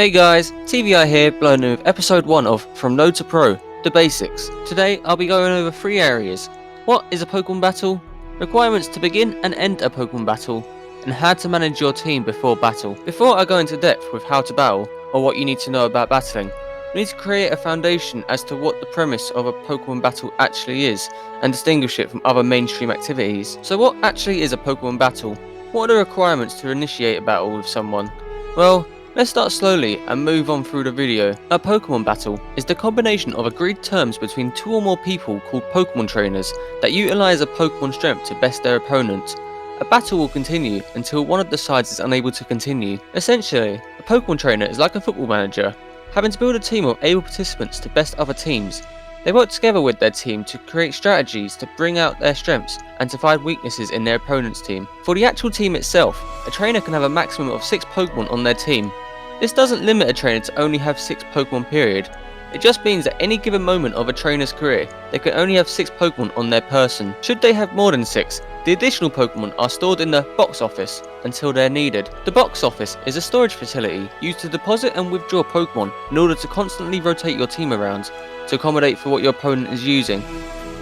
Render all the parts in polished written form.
Hey guys, TVI here, blowing in with episode 1 of From Node to Pro, the basics. Today I'll be going over 3 areas. What is a Pokemon battle? Requirements to begin and end a Pokemon battle, and how to manage your team before battle. Before I go into depth with how to battle, or what you need to know about battling, we need to create a foundation as to what the premise of a Pokemon battle actually is, and distinguish it from other mainstream activities. So what actually is a Pokemon battle? What are the requirements to initiate a battle with someone? Well, let's start slowly and move on through the video. A Pokemon battle is the combination of agreed terms between 2 or more people called Pokemon trainers that utilize a Pokemon strength to best their opponent. A battle will continue until one of the sides is unable to continue. Essentially, a Pokemon trainer is like a football manager, having to build a team of able participants to best other teams. They work together with their team to create strategies to bring out their strengths and to find weaknesses in their opponent's team. For the actual team itself, a trainer can have a maximum of 6 Pokemon on their team. This doesn't limit a trainer to only have 6 Pokemon period. It just means at any given moment of a trainer's career, they can only have 6 Pokemon on their person. Should they have more than 6, the additional Pokemon are stored in the box office until they're needed. The box office is a storage facility used to deposit and withdraw Pokemon in order to constantly rotate your team around to accommodate for what your opponent is using.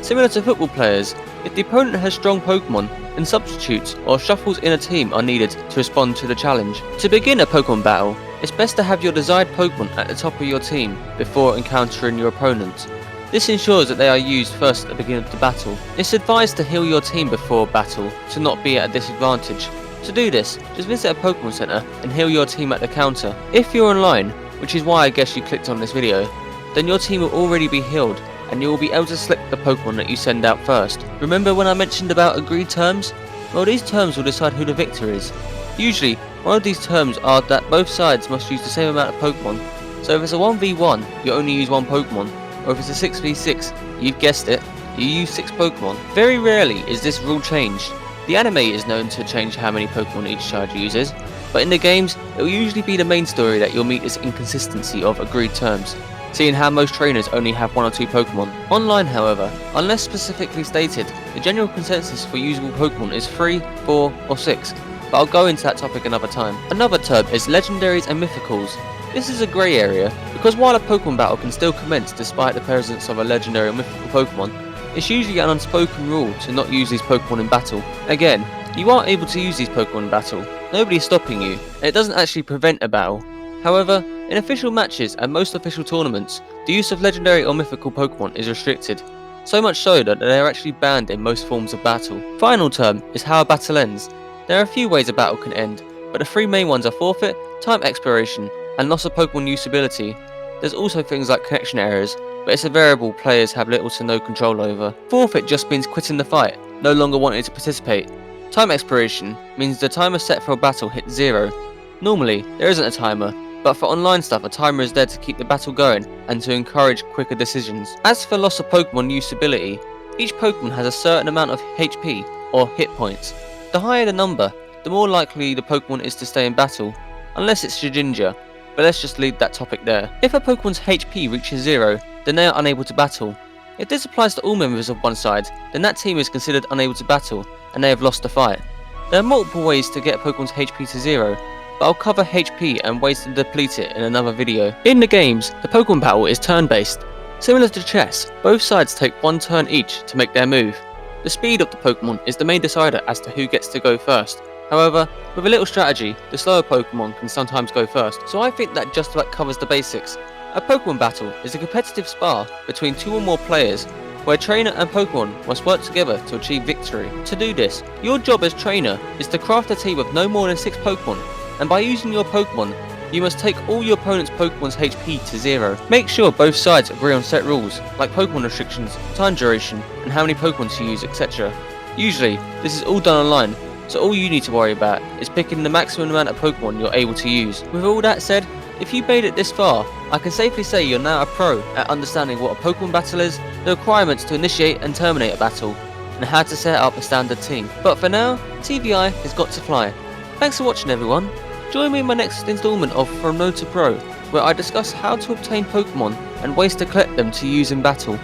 Similar to football players, if the opponent has strong Pokemon, then substitutes or shuffles in a team are needed to respond to the challenge. To begin a Pokemon battle, it's best to have your desired Pokemon at the top of your team before encountering your opponent. This ensures that they are used first at the beginning of the battle. It's advised to heal your team before battle to not be at a disadvantage. To do this, just visit a Pokemon Center and heal your team at the counter. If you're online, which is why I guess you clicked on this video, then your team will already be healed and you will be able to select the Pokemon that you send out first. Remember when I mentioned about agreed terms? Well, these terms will decide who the victor is. Usually, one of these terms are that both sides must use the same amount of Pokemon. So if it's a 1v1, you only use 1 Pokemon, or if it's a 6v6, you've guessed it, you use 6 Pokemon. Very rarely is this rule changed. The anime is known to change how many Pokemon each side uses, but in the games, it will usually be the main story that you'll meet this inconsistency of agreed terms, seeing how most trainers only have 1 or 2 Pokemon. Online, however, unless specifically stated, the general consensus for usable Pokemon is 3, 4, or 6, but I'll go into that topic another time. Another term is Legendaries and Mythicals. This is a grey area, because while a Pokemon battle can still commence despite the presence of a legendary or mythical Pokemon, it's usually an unspoken rule to not use these Pokemon in battle. Again, you are able to use these Pokemon in battle, nobody is stopping you, and it doesn't actually prevent a battle. However, in official matches and most official tournaments, the use of legendary or mythical Pokemon is restricted, so much so that they are actually banned in most forms of battle. Final term is how a battle ends. There are a few ways a battle can end, but the 3 main ones are forfeit, time expiration, and loss of Pokemon usability. There's also things like connection errors, but it's a variable players have little to no control over. Forfeit just means quitting the fight, no longer wanting to participate. Time expiration means the timer set for a battle hits 0. Normally, there isn't a timer, but for online stuff a timer is there to keep the battle going and to encourage quicker decisions. As for loss of Pokemon usability, each Pokemon has a certain amount of HP, or hit points. The higher the number, the more likely the Pokemon is to stay in battle, unless it's Shedinja, but let's just leave that topic there. If a Pokemon's HP reaches 0, then they are unable to battle. If this applies to all members of one side, then that team is considered unable to battle, and they have lost the fight. There are multiple ways to get a Pokemon's HP to 0, but I'll cover HP and ways to deplete it in another video. In the games, the Pokemon battle is turn-based. Similar to chess, both sides take 1 turn each to make their move. The speed of the Pokemon is the main decider as to who gets to go first. However, with a little strategy, the slower Pokemon can sometimes go first, so I think that just about covers the basics. A Pokemon battle is a competitive spar between 2 or more players, where trainer and Pokemon must work together to achieve victory. To do this, your job as trainer is to craft a team of no more than 6 Pokemon, and by using your Pokemon, you must take all your opponent's Pokemon's HP to 0. Make sure both sides agree on set rules, like Pokemon restrictions, time duration, and how many Pokemon to use, etc. Usually, this is all done online, so all you need to worry about is picking the maximum amount of Pokemon you're able to use. With all that said, if you made it this far, I can safely say you're now a pro at understanding what a Pokemon battle is, the requirements to initiate and terminate a battle, and how to set up a standard team. But for now, TVI has got to fly. Thanks for watching everyone. Join me in my next installment of From Node to Pro, where I discuss how to obtain Pokemon and ways to collect them to use in battle.